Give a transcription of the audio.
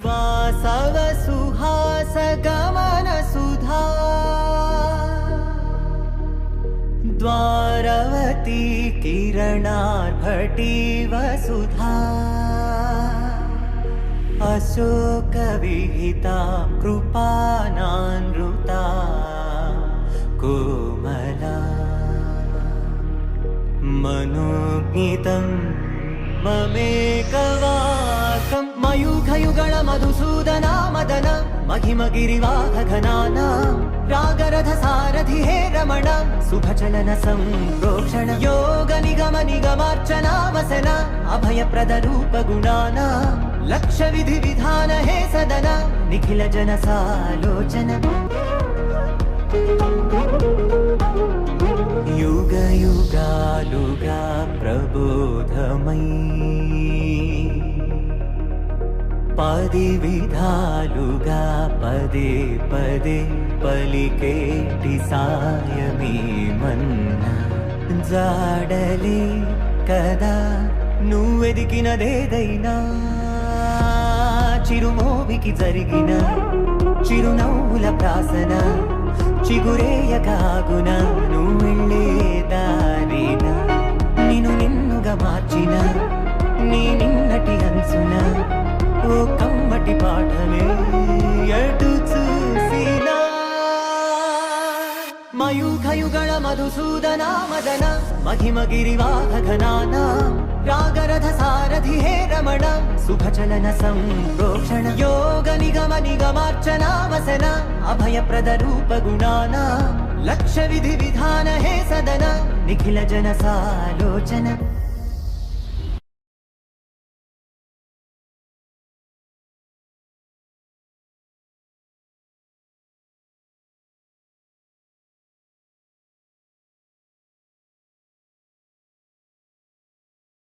वासव सुहास गमन सुधा द्वारवती किरणार्भटी वसुधा अशोक विहिता कृपानानृता कोमला मनोज्ञितं ममेकवाकं मयूखयुगल मधुसूदना मदन महिमगिरिवाहघनाना रागरथ सारथि हे रमण शुभचलन संप्रोक्षण योग निगम निगमार्चना वसन अभयप्रद रूप गुणाना लक्ष्य विधि विधान हे सदन निखिल जन सालोचन युग युगालुगा प्रबोधमयी पदि विधालुगा पदे पदे पलिकेटि सायमी मन्ना जाडले कदा నువ్వెదికినదేదైనా చిరుమోవికి జరిగిన చిరునవ్వుల ప్రాసన చిగురేయకాగున నువ్వెళ్ళే దారిన నిన్ను నిన్నుగా మార్చిన నీ నిన్నటి అంచున ఓ కమ్మటి పాఠమే ఎటు చూసినా మయూఖయుగళ మధుసూదనా మదన महिमगिरिवाहघनाना रागरथ सारथि हे रमण शुभचलन संप्रोक्षण योग निगम निगमार्चना वसन अभयप्रद रूप गुणाना लक्ष्य विधि विधान हे सदन निखिल जन सालोचन